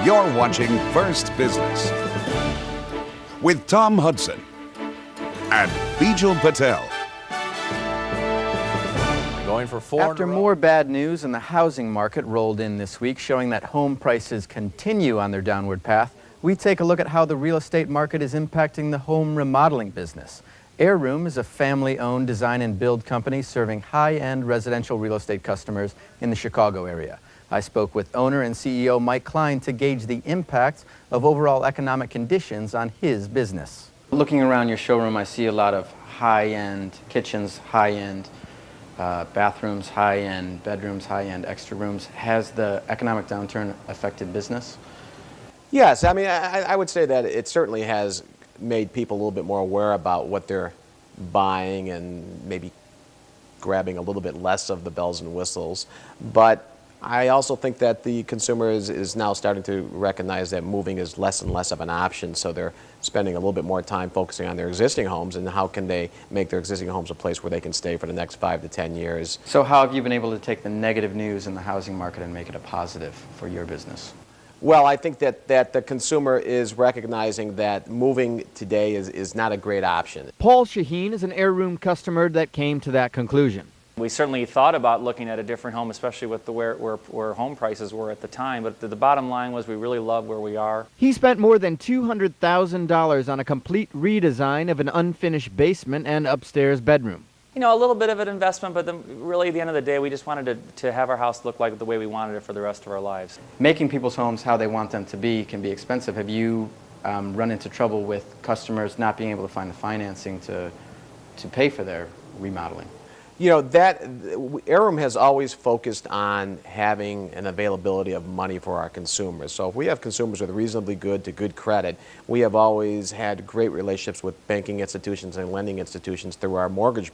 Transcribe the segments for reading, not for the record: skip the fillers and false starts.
You're watching First Business with Tom Hudson and Bijal Patel. Going for four. After more bad news in the housing market rolled in this week, showing that home prices continue on their downward path, we take a look at how the real estate market is impacting the home remodeling business. Airoom is a family-owned design and build company serving high-end residential real estate customers in the Chicago area. I spoke with owner and CEO Mike Klein to gauge the impact of overall economic conditions on his business. Looking around your showroom, I see a lot of high-end kitchens, high-end bathrooms, high-end bedrooms, high-end extra rooms. Has the economic downturn affected business? Yes, I mean, I would say that it certainly has made people a little bit more aware about what they're buying and maybe grabbing a little bit less of the bells and whistles. But I also think that the consumer is now starting to recognize that moving is less and less of an option, so they're spending a little bit more time focusing on their existing homes and how can they make their existing homes a place where they can stay for the next 5 to 10 years. So how have you been able to take the negative news in the housing market and make it a positive for your business? Well, I think that the consumer is recognizing that moving today is not a great option. Paul Shaheen is an Airoom customer that came to that conclusion. We certainly thought about looking at a different home, especially with where home prices were at the time, but the bottom line was we really love where we are. He spent more than $200,000 on a complete redesign of an unfinished basement and upstairs bedroom. You know, a little bit of an investment, but then really at the end of the day, we just wanted to have our house look like the way we wanted it for the rest of our lives. Making people's homes how they want them to be can be expensive. Have you run into trouble with customers not being able to find the financing to pay for their remodeling? You know, Airoom has always focused on having an availability of money for our consumers. So if we have consumers with reasonably good to good credit, we have always had great relationships with banking institutions and lending institutions through our mortgage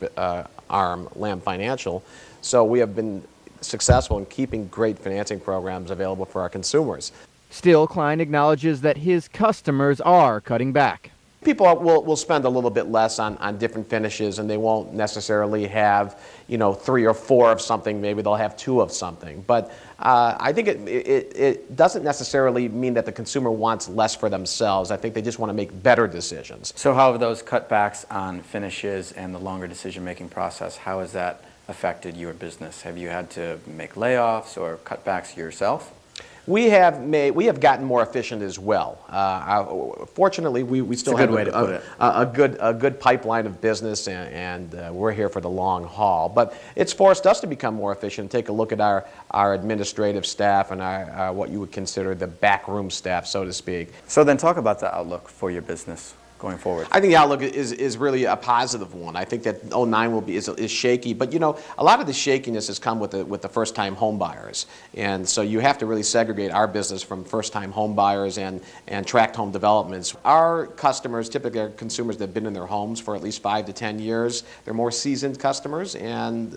arm, Lamb Financial. So we have been successful in keeping great financing programs available for our consumers. Still, Klein acknowledges that his customers are cutting back. People will spend a little bit less on different finishes, and they won't necessarily have, you know, 3 or 4 of something. Maybe they'll have 2 of something. But I think it doesn't necessarily mean that the consumer wants less for themselves. I think they just want to make better decisions. So how have those cutbacks on finishes and the longer decision-making process, how has that affected your business? Have you had to make layoffs or cutbacks yourself? We have gotten more efficient as well. Fortunately, we still have a good pipeline of business, and we're here for the long haul. But it's forced us to become more efficient. Take a look at our administrative staff and our what you would consider the backroom staff, so to speak. So then talk about the outlook for your business going forward. I think the outlook is really a positive one. I think that 09 is shaky, but you know, a lot of the shakiness has come with the first-time home buyers, and so you have to really segregate our business from first-time home buyers and tract home developments. Our customers typically are consumers that have been in their homes for at least 5 to 10 years. They're more seasoned customers, and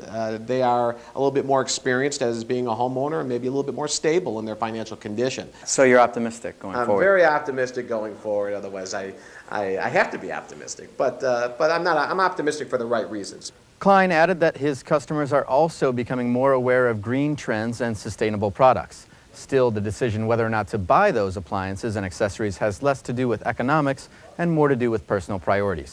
they are a little bit more experienced as being a homeowner and maybe a little bit more stable in their financial condition. So you're optimistic going forward? I'm very optimistic going forward. Otherwise, I have to be optimistic, but I'm optimistic for the right reasons. Klein added that his customers are also becoming more aware of green trends and sustainable products. Still, the decision whether or not to buy those appliances and accessories has less to do with economics and more to do with personal priorities.